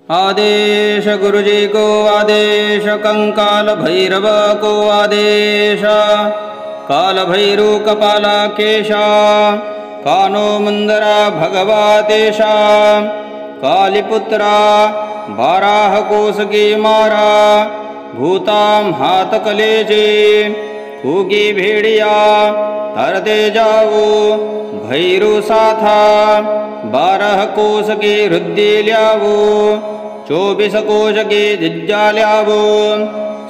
आदेश गुरुजी को आदेश, कंकाल भैरव को आदेश। काल भैरू कपाला केशा, कानो मंदरा भगवा तेशा। कालीपुत्रा बाराह कोस की मारा, भूताम हाथ कलेजे। होगी भेड़िया तरते जाओ, भैरू साथा। 12 कोस की रुद्धि ल्यावो, 24 कोश की जिज्जा ल्यावो।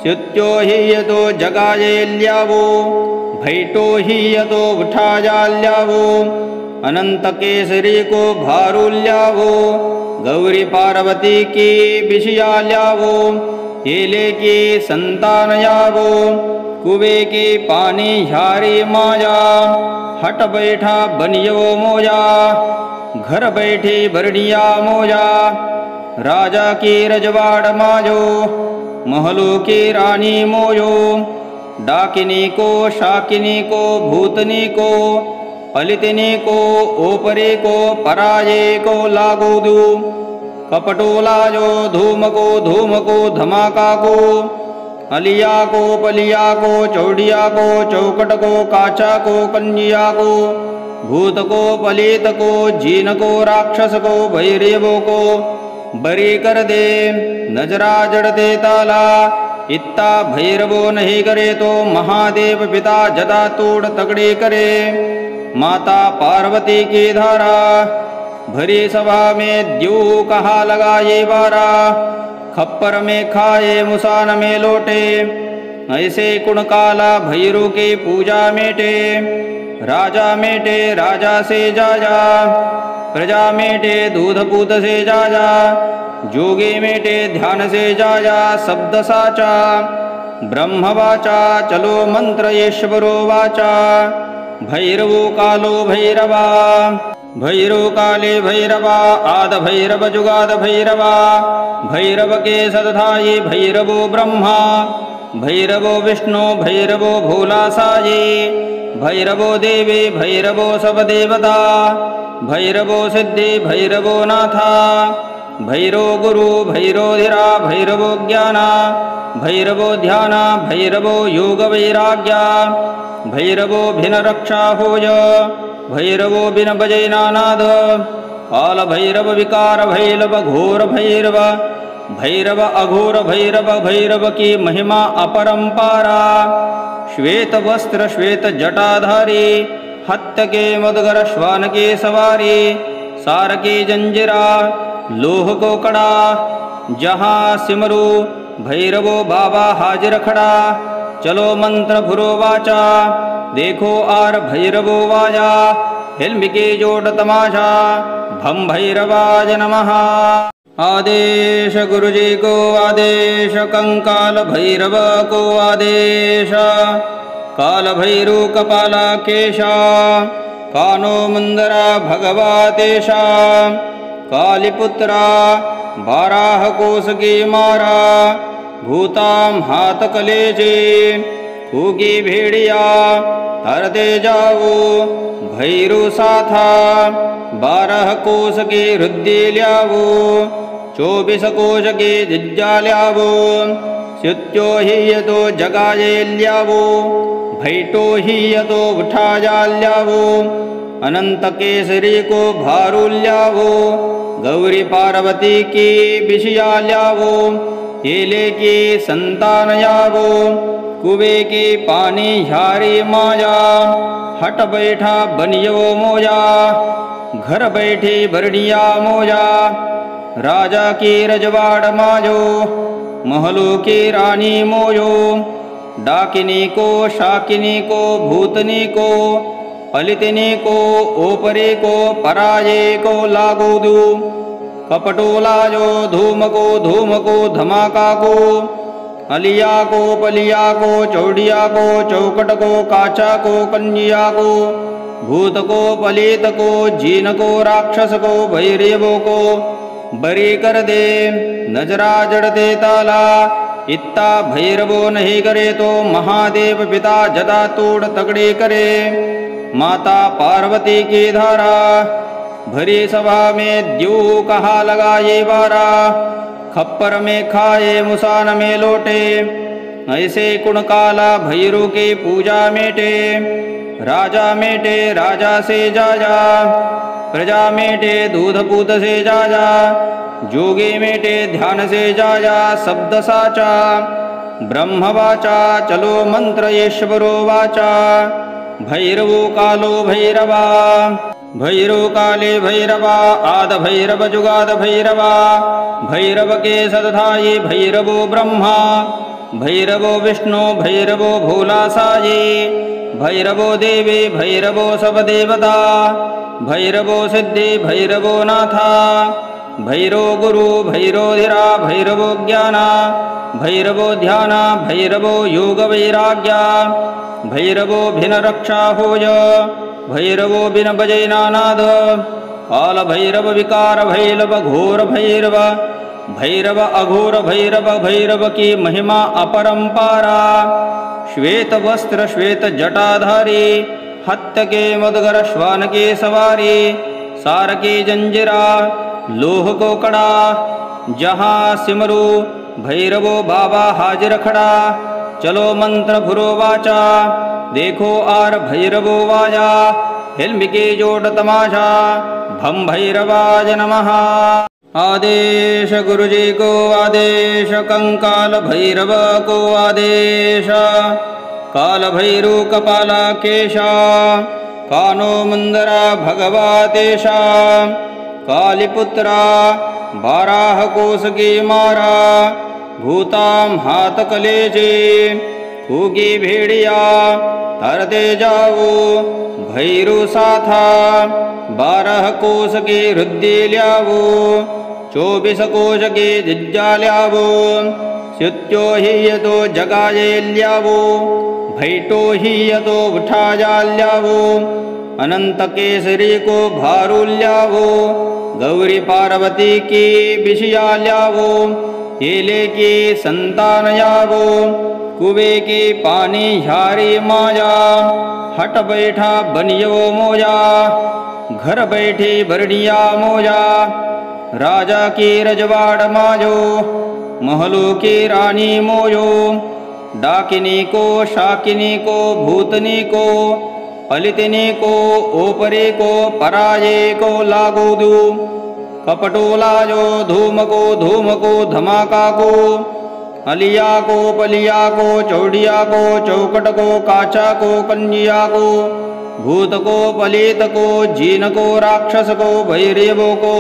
स्युत्यो ही यतो जगाये ल्यावो, भैटो ही यतो उठा जा ल्यावो। अनंत केसरी को भारू ल्यावो, गौरी पार्वती की बिशिया ल्यावो। केले की संतान यावो, कुबे की पानी ह्यारी माया। हट बैठा बनियो मोया, घर बैठी बरड़िया मोया। राजा की रजवाड़ माजो, महलों की रानी मोयो। डाकिनी को शाकिनी को भूतनी को, पलितनी को ओपरे को पराये को लागू दू। कपटोला जो धूम को धमाका को। अलिया को पलिया को चौड़िया को, चौकट को काचा को कन्या को। भूत को पलित को, जीन को राक्षस को, भैरवों को बरी कर दे। नजरा जड़ते ताला, इत्ता भैरवो नहीं करे तो महादेव पिता जदा तोड़ तगड़े करे। माता पार्वती की धारा, भरी सभा में द्यू कहा लगा ये बारा। खप्पर में खाए मुसान में लौटे, ऐसे कुण काला भैरू की पूजा मेटे। राजा मेटे राजा से जाजा, प्रजा मेटे दूध पूत से जाजा। जोगी मेटे ध्यान से जाजा, शब्द साचा। ब्रह्म वाचा चलो मंत्र ईश्वरो वाचा। भैरवो कालो भैरवा, भैरव काले भैरवा। आद भैरव जुगाद भैरवा, भैरव के सदधाये भैरवो ब्रह्मा। भैरवो विष्णु भैरवो भोला साये। भैरवो देवी भैरवो सब देवता। भैरवो सिद्धि भैरवो नाथा। भैरो गुरु भैरो धीरा भैरवो ज्ञाना। भैरवो ध्याना भैरवो योग वैराग्या। भैरवो भिन रक्षा होय, भैरवो बिन बजै नानाद। काल भैरव विकार भैरव घोर भैरव। भैरव अघोर भैरव, भैरव की महिमा अपरंपारा। श्वेत वस्त्र श्वेत जटाधारी, हत्य के मदगर श्वान के सवारी। सार की जंजीरा लोह को कड़ा, जहाँ सिमरू भैरवो बाबा हाजिर खड़ा। चलो मंत्र भुरो वाचा, देखो आर भैरवो वाजा। हिल्म के जोड़ तमाशा, भम भैरवाज नमः। आदेश गुरुजी को आदेश, कंकाल भैरव को आदेश। काल भैरू कपाला केशा, कानो मंदरा भगवा तेशा। कालीपुत्रा बाराह कोस की मारा, भूताम हाथ कलेजे। होगी भेड़िया तरते जाओ, भैरू साथा। 12 कोस की रुद्धि ल्यावो, 24 कोश की जिज्जा ल्यावो। स्युत्यो ही यतो जगाये ल्यावो, भैटो ही यतो उठा जा ल्यावो। अनंत केसरी को भारू ल्यावो, गौरी पार्वती की बिशिया ल्यावो। केले की संतान यावो, कुबे की पानी ह्यारी माया। हट बैठा बनियो मोया, घर बैठी बरड़िया मोया। राजा की रजवाड़ माजो, महलों की रानी मोयो। डाकिनी को शाकिनी को भूतनी को, पलितनी को ओपरे को पराये को लागू दू। कपटोला जो धूम को धमाका को। अलिया को पलिया को चौड़िया को, चौकट को काचा को कन्या को। भूत को पलित को, जीन को राक्षस को, भैरवों को बरी कर दे। नजरा जड़ते ताला, इत्ता भैरवो नहीं करे तो महादेव पिता जदा तोड़ तगड़े करे। माता पार्वती की धारा, भरी सभा में द्यू कहा लगाए बारा, खप्पर में खाए मुसान में लोटे, ऐसे कुण काला भैरू की पूजा मेटे। राजा मेटे राजा से जाजा, प्रजा मेटे दूध पूत से जाजा, जोगी मेटे ध्यान से जाजा शब्द साचा। ब्रह्म वाचा चलो मंत्र ईश्वरो वाचा, भैरवो कालो भैरवा, भैरव काले भैरवा, आद भैरव जुगाद भैरवा, भैरव के सदधाये भैरवो ब्रह्मा, भैरवो विष्णु भैरवो भोला साये, भैरवो देवी भैरवो सब देवता, भैरवो सिद्धि भैरवो नाथा, भैरो गुरु भैरो धीरा भैरवो ज्ञाना, भैरवो ध्याना भैरवो योग वैराग्या, भैरवो भिन रक्षा होय, भैरवो बिन बजै नानाद, काल भैरव विकार भैरव घोर भैरव, भैरव अघोर भैरव, भैरव की महिमा अपरंपारा। श्वेत वस्त्र श्वेत जटाधारी, हत्त के मदगर श्वान के सवारी, सार की जंजीरा लोह को कड़ा, जहाँ सिमरू भैरवो बाबा हाजिर खड़ा। चलो मंत्र भुरो वाचा, देखो आर भैरवो वाजा, हिल्म की जोड़ तमाशा, भम भैरवाज नमः। आदेश गुरुजी को आदेश, कंकाल भैरव को आदेश, काल भैरू कपाला केशा, कानो मुंदरा भगवातेशा, कालीपुत्रा बाराह कोस की मारा, भूताम हाथ कलेजे होगी भेड़िया, तरते जाओ भैरू साथा, 12 कोस की रुद्धि ल्यावो, 24 कोश की जिज्जा ल्यावो, स्युत्यो ही यतो जगाये ल्यावो, भैटो ही यतो उठा जा ल्यावो, अनंत केसरी को भारू ल्यावो, गौरी पार्वती की बिशिया ल्यावो, केले की संतान यावो, कुबे की पानी झारी माया, हट बैठा बनियो मोजा, घर बैठी बरड़िया मोजा, राजा की रजवाड़ माजो, महलों की रानी मोजो, डाकिनी को शाकिनी को भूतनी को, पलितनी को ओपरे को पराये को लागू दू, कपटोला जो धूम को धमाका को, अलिया को पलिया को चौड़िया को, चौकट को काचा को कन्या को, भूत को पलित को, जीन को राक्षस को, भैरवों को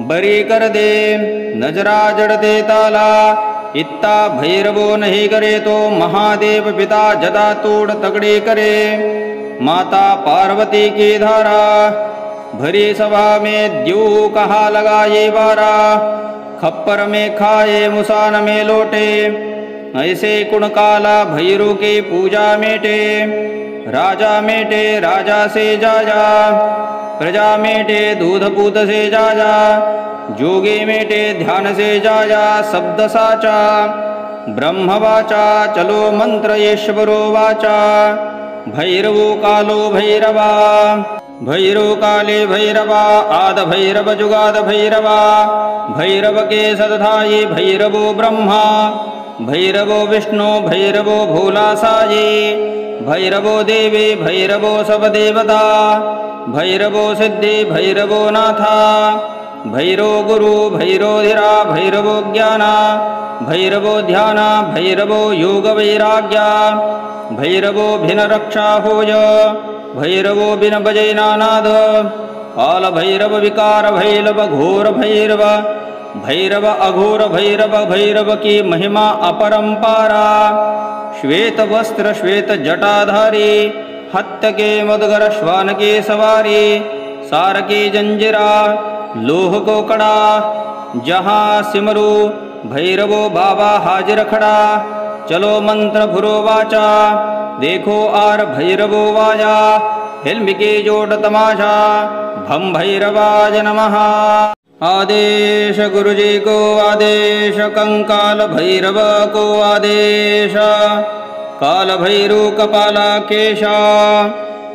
बरी कर दे, नजरा जड़ते ताला, इत्ता भैरवो नहीं करे तो महादेव पिता जदा तोड़ तगड़े करे। माता पार्वती की धारा, भरी सभा में द्यू कहा लगाए बारा, खप्पर में खाए मुसान में लोटे, ऐसे कुण काला भैरू की पूजा मेटे। राजा मेटे राजा से जाजा, प्रजा मेटे दूध पूत से जाजा, जोगी मेटे ध्यान से जाजा शब्द साचा। ब्रह्म वाचा चलो मंत्र ईश्वरो वाचा, भैरवो कालो भैरवा, भैरव काले भैरवा, आद भैरव जुगाद भैरवा, भैरव के सदधाये भैरवो ब्रह्मा, भैरवो विष्णु भैरवो भोला साये, भैरवो देवी भैरवो सब देवता, भैरवो सिद्धि भैरवो नाथा, भैरो गुरु भैरो धीरा भैरवो ज्ञाना, भैरवो ध्याना भैरवो योग वैराग्या, भैरवो भिन रक्षा होय, भैरवो बिन बजै नानाद, काल भैरव विकार भैरव घोर भैरव, भैरव अघोर भैरव, भैरव की महिमा अपरंपारा। श्वेत वस्त्र श्वेत जटाधारी, हत्त के मदगर श्वान के सवारी, सार की जंजीरा लोह को कड़ा, जहाँ सिमरू भैरवो बाबा हाजिर खड़ा। चलो मंत्र भुरो वाचा, देखो आर भैरवो वाजा, हिल्म की जोड़ तमाशा, भम भैरवाज नमः। आदेश गुरुजी को आदेश, कंकाल भैरव को आदेश, काल भैरू कपाला केशा,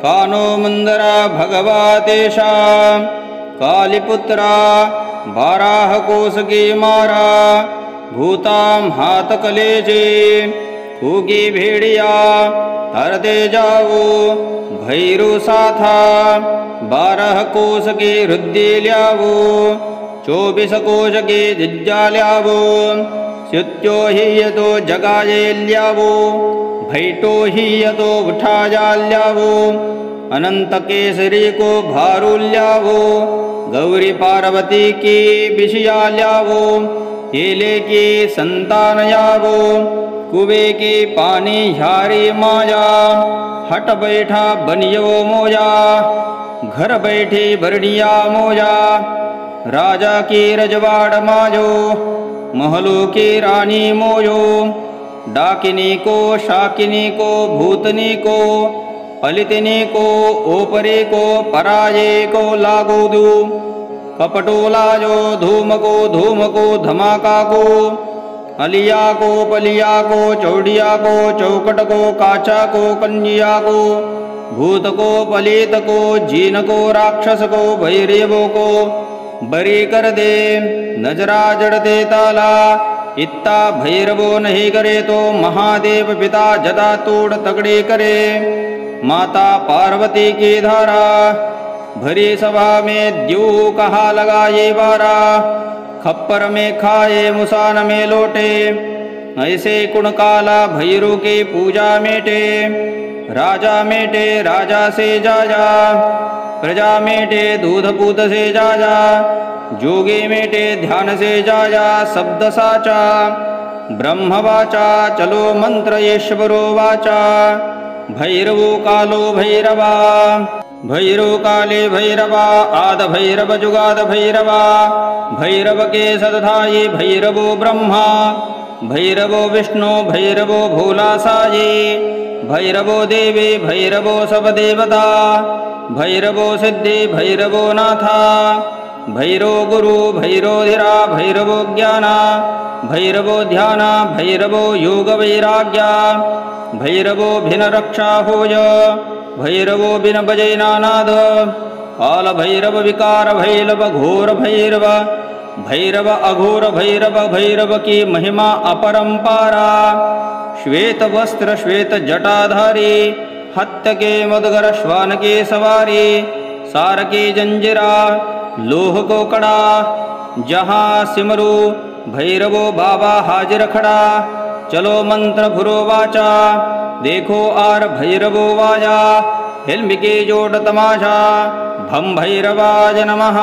कानो मुंदरा भगवातेशा, कालीपुत्रा बाराह कोस के मारा भूताम हाथ कलेजे होगी भेड़िया हर दे जाओ भैरू साथा 12 कोस के हृदय ल्यावो 24 कोश के जिज्जा ल्यावो स्युत्यो ही यतो जगाये ल्यावो भैटो ही यतो उठाया ल्यावो अनंत केसरी को भारू ल्यावो गौरी पार्वती की बिशिया ल्यावो केले की संतान यावो कुबे की पानी झारी माया हट बैठा बनियो मोया घर बैठी बरड़िया मोया राजा की रजवाड़ मायो महलों की रानी मोयो डाकिनी को शाकिनी को भूतनी को पलितनी को ओपरे को पराये को लागू दू कपटोला जो धूम को धमाका को अलिया को पलिया को चौड़िया को चौकट को काचा को कन्या को भूत को पलित को जीन को राक्षस को भैरवों को बरी कर दे नजरा जड़ते ताला इत्ता भैरवो नहीं करे तो महादेव पिता जदा तोड़ तगड़े करे माता पार्वती की धारा भरी सभा में द्यू कहा लगा ये बारा खप्पर में खाए मुसान में लोटे ऐसे कुण काला भैरू के पूजा मेटे राजा से जाजा प्रजा मेटे दूध पूत से जाजा जोगे मेटे ध्यान से जाजा शब्द साचा ब्रह्म वाचा चलो मंत्र ईश्वरो वाचा भैरवो कालो भैरवा भैरव काले भैरवा आद भैरव जुगाद भैरवा भैरव के सदधाये भैरवो ब्रह्मा भैरवो विष्णु भैरवो भोला साये भैरवो देवे भैरवो सब देवता भैरवो सिद्धि भैरवो नाथा भैरो गुरु भैरो धीरा भैरवो ज्ञाना भैरवो ध्याना भैरवो योग वैराग्या भैरवो भिन रक्षा होय भैरवो बिन बजै नानाद काल भैरव विकार भैरव घोर भैरव भैरव अघोर भैरव भैरव की महिमा अपरंपारा श्वेत वस्त्र श्वेत जटाधारी हत्य के मदगर श्वान के सवारी सार की जंजीरा लोह को कड़ा जहाँ सिमरू भैरवो बाबा हाजिर खड़ा चलो मंत्र भुरो वाचा देखो आर भैरवो वाजा हिल्म के जोड़ तमाशा भम भैरवाज नमः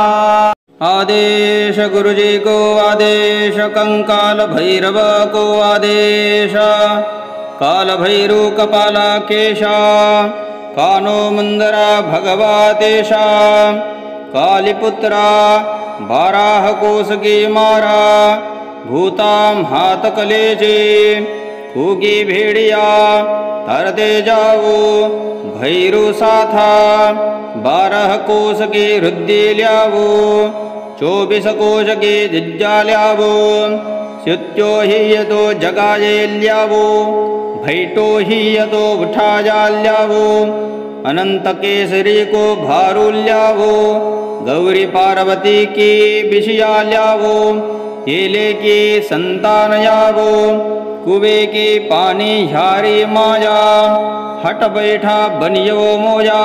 आदेश गुरुजी को आदेश कंकाल भैरव को आदेश काल भैरू कपाला केशा कानो मुंदरा भगवातेशा कालीपुत्रा बाराह कोस की मारा भूताम हाथ कलेजे होगी भेड़िया तर दे जाओ भैरू साथा 12 कोस के हृदय ल्यावो 24 कोश के जिज्जा ल्यावो स्युत्यो ही यतो जगाये ल्यावो भैटो ही यतो उठाया ल्यावो अनंत केसरी को भारू ल्यावो गौरी पार्वती की बिशिया ल्यावो केले की संतान यावो कुबे की पानी झारी माया हट बैठा बनियो मोया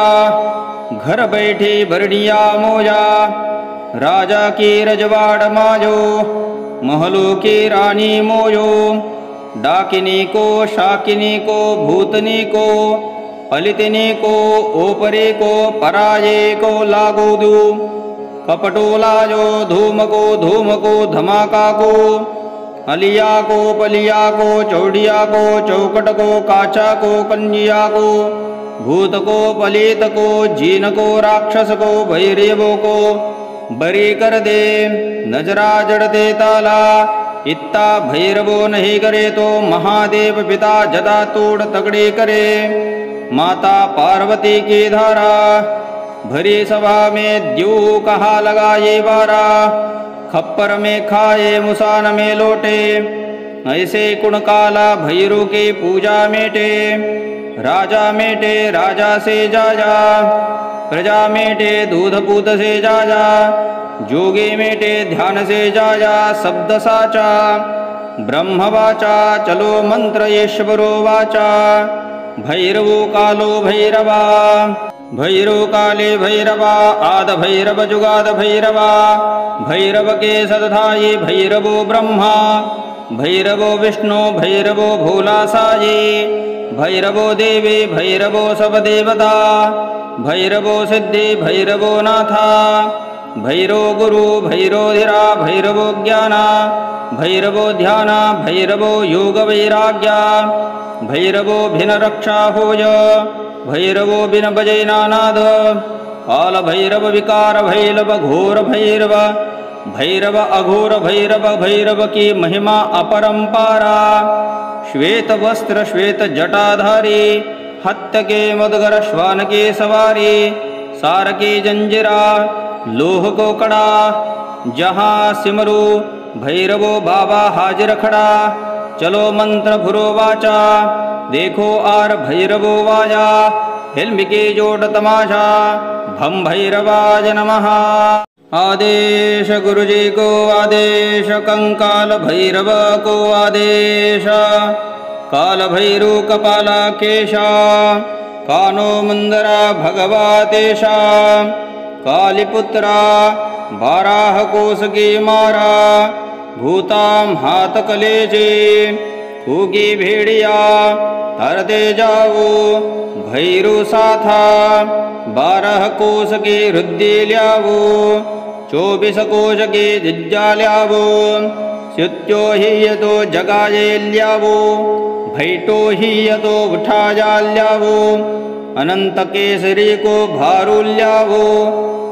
घर बैठी बरड़िया मोया राजा की रजवाड़ मायो महलों की रानी मोयो डाकिनी को शाकिनी को भूतनी को पलितनी को ओपरे को पराये को लागू दू कपटोला जो धूम को धमाका को अलिया को पलिया को चौड़िया को चौकट को काचा को कन्या को भूत को पलित को जीन को राक्षस को भैरवों को बरी कर दे नजरा जड़ते ताला इत्ता भैरवो नहीं करे तो महादेव पिता जदा तोड़ तगड़े करे माता पार्वती की धारा भरी सभा में द्यू कहा लगा ये बारा खप्पर में खाए मुसान में लोटे ऐसे कुण काला भैरू के पूजा मेटे राजा मेटे राजा से जाजा, प्रजा मेटे दूध पूत से जाजा, जोगी मेटे ध्यान से जाजा शब्द साचा, ब्रह्म वाचा चलो मंत्र ईश्वरो वाचा, भैरवो कालो भैरवा, भैरव काले भैरवा, आद भैरव जुगाद भैरवा, भैरव के सदधाये भैरवो ब्रह्मा, भैरवो विष्णु भैरवो भोला साये, भैरवो देवी भैरवो सब देवता, भैरवो सिद्धि भैरवो नाथा, भैरो गुरु भैरो धीरा भैरवो ज्ञाना, भैरवो ध्याना भैरवो योग वैराग्या, भैरवो भिन रक्षा होय, भैरवो बिन बजै नानाद, काल भैरव विकार भैरव घोर भैरव, भैरव अघोर भैरव, भैरव की महिमा अपरंपारा, श्वेत वस्त्र श्वेत जटाधारी, हत्त के मदगर श्वान के सवारी, सार की जंजीरा लोह को कड़ा, जहाँ सिमरू भैरवो बाबा हाजिर खड़ा, चलो मंत्र भुरो वाचा, देखो आर भैरवो वाजा, हिल्म की जोड़ तमाशा, भम भैरवाज नमः। आदेश गुरुजी को आदेश, कंकाल भैरव को आदेश, काल भैरू कपाला केशा, कानो मुंदरा भगवातेशा, कालीपुत्रा बाराह कोस की मारा, भूताम हाथ कलेजे, होगी भेड़िया हरदे जाओ, भैरू साथा 12 कोस की रुद्धि ल्यावो, 24 कोश की जिज्जा ल्यावो, स्युत्यो ही यतो जगाये ल्यावो, भैटो ही यतो उठा जा ल्यावो, अनंत केसरी को भारू ल्यावो,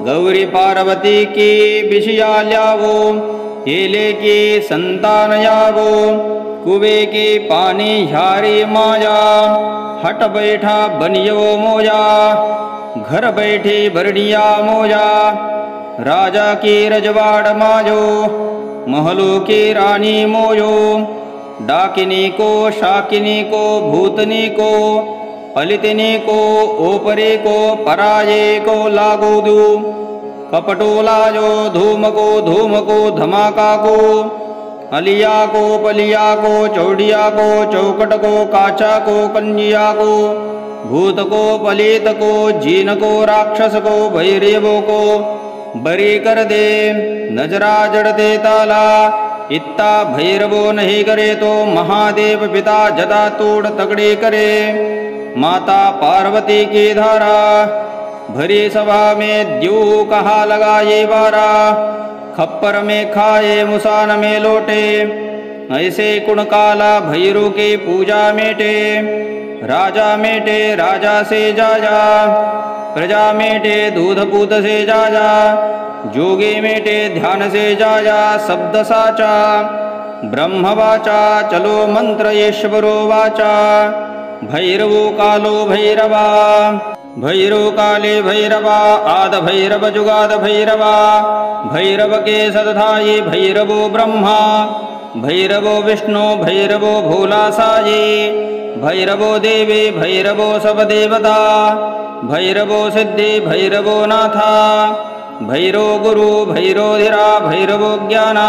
गौरी पार्वती की बिशिया ल्यावो, हेले की संतान यावो, कुबे की पानी झारी माया, हट बैठा बनियो मोजा, घर बैठी बरड़िया मोजा, राजा की रजवाड़ माजो, महलों की रानी मोजो, डाकिनी को शाकिनी को भूतनी को, पलितनी को ओपरे को पराये को लागू दू, कपटोला जो धूम को धमाका को, अलिया को पलिया को चौड़िया को, चौकट को काचा को कन्या को, भूत को पलित को जीन को राक्षस को भैरवों को बरी कर दे, नजरा जड़ दे ताला, इत्ता भैरवो नहीं करे तो महादेव पिता जदा तोड़ तगड़े करे, माता पार्वती की धारा, भरी सभा में द्यू कहा लगाए बारा, खप्पर में खाए मुसान में लोटे, ऐसे कुण काला भैरू की पूजा मेटे, राजा मेटे राजा से जाजा, प्रजा मेटे दूध पूत से जाजा, जोगी मेटे ध्यान से जाजा शब्द साचा, ब्रह्म वाचा चलो मंत्र ईश्वरो वाचा, भैरवो कालो भैरवा, भैरव काले भैरवा, आद भैरव जुगाद भैरवा, भैरव के सदधाये भैरवो ब्रह्मा, भैरवो विष्णु भैरवो भोला साये, भैरवो देवी भैरवो सब देवता, भैरवो सिद्धि भैरवो नाथा, भैरो गुरु भैरो धीरा भैरवो ज्ञाना,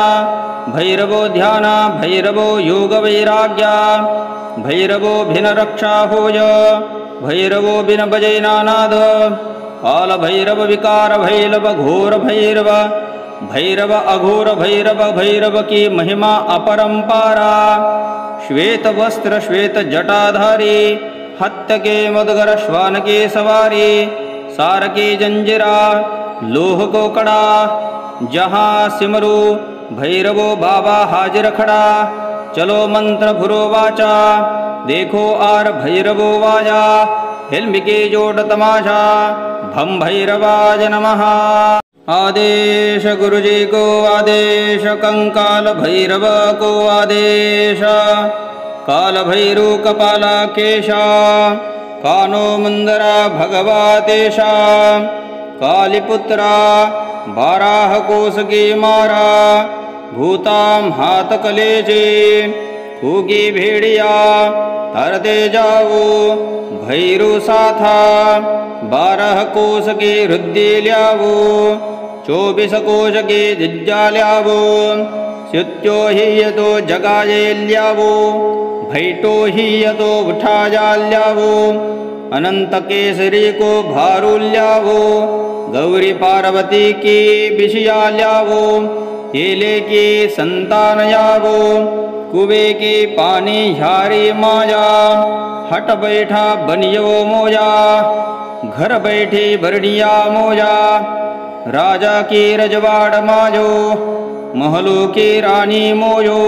भैरवो ध्याना भैरवो योग वैराग्या, भैरवो भिन रक्षा होय, भैरवो बिन बजै नानाद, काल भैरव विकार भैरव घोर भैरव, भैरव अघोर भैरव, भैरव की महिमा अपरंपारा, श्वेत वस्त्र श्वेत जटाधारी, हत्त के मदगर श्वान के सवारी, सार की जंजीरा लोह को कड़ा, जहाँ सिमरू भैरवो बाबा हाजिर खड़ा, चलो मंत्र भुरो वाचा, देखो आर भैरवो वाजा, हिल्म की जोड़ तमाशा, भम भैरवाज नमः। आदेश गुरुजी को आदेश, कंकाल भैरव को आदेश, काल भैरू कपाला केशा, कानो मुंदरा भगवातेशा, कालीपुत्रा बाराह कोस की मारा, भूताम हाथ कलेजे, फूकी भेड़िया तरते जावो भैरु साथा 12 कोस की रुद्धि ल्यावो 24 कोश की जिज्जा ल्यावो स्युत्यो ही यतो जगाये ल्यावो भैटो ही यतो उठाया ल्यावो अनंत केसरी को भारू ल्यावो गौरी पार्वती की बिशिया ल्यावो केले की संतान यावो कुबे की पानी झारी माया हट बैठा बनियो मोया घर बैठी बरड़िया मोया राजा की रजवाड़ माजो महलों की रानी मोयो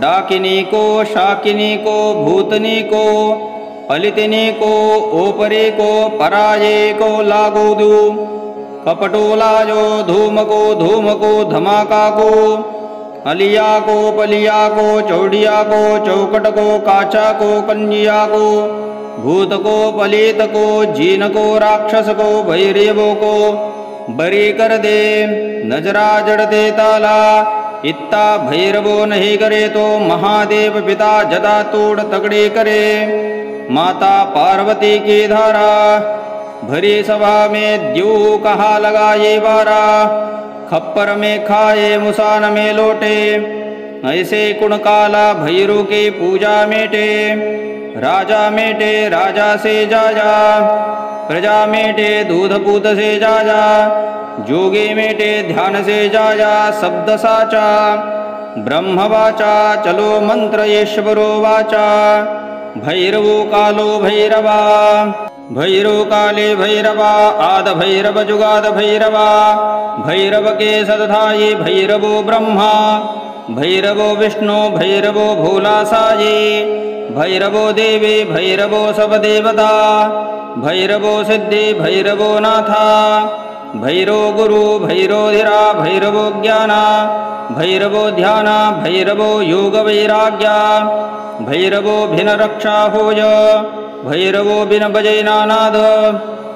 डाकिनी को शाकिनी को भूतनी को पलितनी को ओपरे को पराये को लागू दू कपटोला जो धूम को धमाका को अलिया को पलिया को चौड़िया को चौकट को काचा को कन्या को भूत को पलित को जीन को राक्षस को भैरवों को बरी कर दे नजरा जड़ते ताला इत्ता भैरवो नहीं करे तो महादेव पिता जदा तोड़ तगड़े करे माता पार्वती की धारा भरी सभा में द्यू कहा लगा ये बारा खप्पर में खाए मुसान में लोटे ऐसे कुण काला भैरू की पूजा मेटे राजा से जाजा प्रजा मेटे दूध पूत से जाजा जोगे मेटे ध्यान से जाजा शब्द साचा ब्रह्म वाचा चलो मंत्र ईश्वरो वाचा भैरवो कालो भैरवा भैरव काले भैरवा आद भैरव जुगाद भैरवा भैरव के सदधाये भैरवो ब्रह्मा भैरवो विष्णु भैरवो भोला साये भैरवो देवी भैरवो सब देवता भैरवो सिद्धि भैरवो नाथा भैरो गुरु भैरो धीरा भैरवो ज्ञाना भैरवो ध्याना भैरवो योग वैराग्या भैरवो भिन रक्षा होय भैरवो बिन बजय नानाद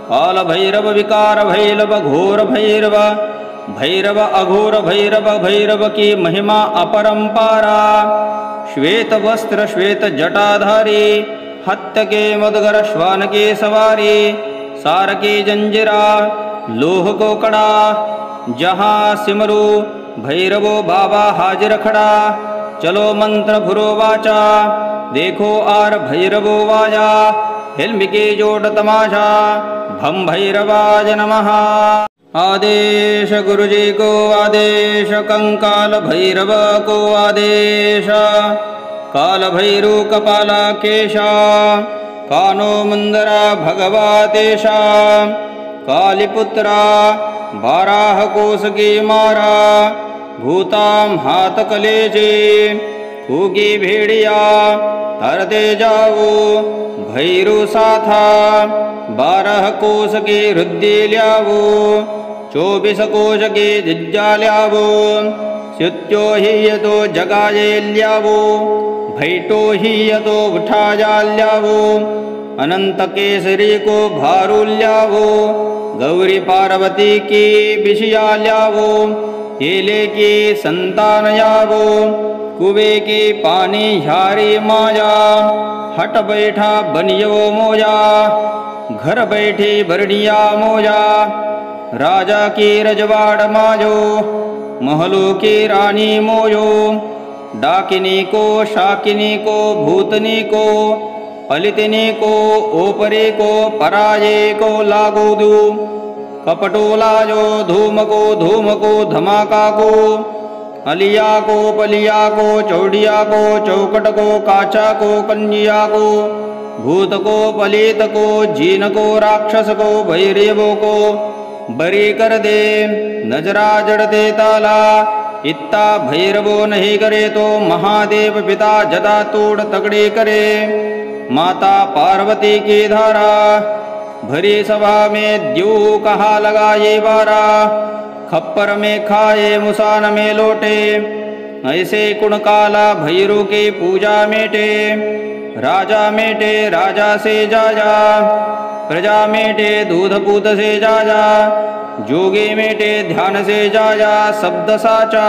काल भैरव विकार भैरव घोर भैरव भैरव अघोर भैरव भैरव की महिमा अपरंपारा श्वेत वस्त्र श्वेत जटाधारी हत्त के मदगर श्वान के सवारी सार की जंजीरा लोह को कड़ा जहाँ सिमरू भैरवो बाबा हाजिर खड़ा चलो मंत्र भुरो वाचा देखो आर भैरवो वाजा हिल्म की जोड़ तमाशा भम भैरवाज नमः आदेश गुरुजी को आदेश कंकाल भैरव को आदेश काल भैरू कपाला केशा कानो मंदरा भगवातेशा कालीपुत्रा बाराह कोस की मारा भूताम हाथ कलेजे फूकी भेड़िया तरते जाओ भैरू साथा 12 कोस की रुद्धि ल्यावो 24 कोश की जिज्जा ल्यावो स्युत्यो ही यतो जगाये ल्यावो भैटो ही यतो उठाया ल्यावो अनंत केसरी को भारू ल्यावो गौरी पार्वती की बिशिया ल्यावो केले की संतान यावो कुबे की पानी झारी माया हट बैठा बनियो मोया घर बैठी बरड़िया मोया राजा की रजवाड़ माजो महलों की रानी मोयो डाकिनी को शाकिनी को भूतनी को पलितनी को ओपरे को पराये को लागू दू कपटोला जो धूम को धमाका को अलिया को पलिया को चौड़िया को चौकट को काचा को कन्या को भूत को पलित को जीन को राक्षस को भैरवों को बरी कर दे नजरा जड़ते ताला इत्ता भैरवो नहीं करे तो महादेव पिता जदा तोड़ तगड़े करे माता पार्वती की धारा भरी सभा में द्यू कहा लगा ये बारा खप्पर में खाए मुसान में लोटे ऐसे कुण काला भैरू की पूजा मेटे राजा से जाजा प्रजा मेटे दूध पूत से जाजा जोगे मेटे ध्यान से जाजा शब्द साचा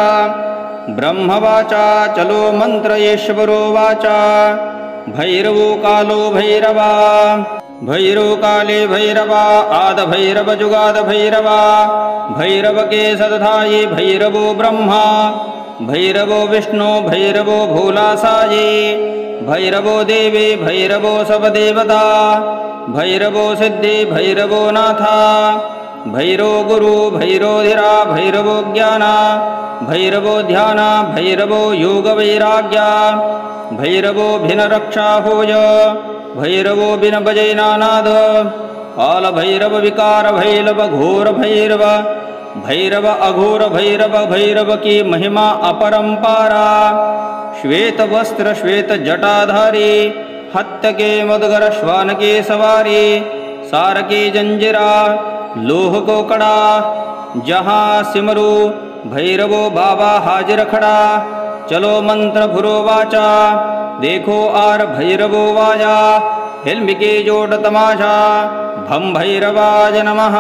ब्रह्मवाचा चलो मंत्रयेश्वरो वाचा भैरवो कालो भैरवा भैरव काले भैरवा आद भैरव जुगाद भैरवा भैरव के सदधाये भैरवो ब्रह्मा भैरवो विष्णु भैरवो भोला साये भैरवो देवे भैरवो सब देवता भैरवो सिद्धि भैरवो नाथा भैरो गुरु भैरो धीरा भैरवो ज्ञाना भैरवो ध्याना भैरवो योग वैराग्या भैरवो भिन रक्षा होय भैरवो बिन बजै नानाद काल भैरव विकार भैरव घोर भैरव भैरव अघोर भैरव भैरव की महिमा अपरंपारा श्वेत वस्त्र श्वेत जटाधारी हत्त के मदगर श्वान के सवारी सार की जंजीरा लोह को कड़ा जहाँ सिमरू भैरवो बाबा हाजिर खड़ा चलो मंत्र भुरो वाचा देखो आर भैरवो वाजा हिल्म के जोड़ तमाशा भम भैरवाज नमः।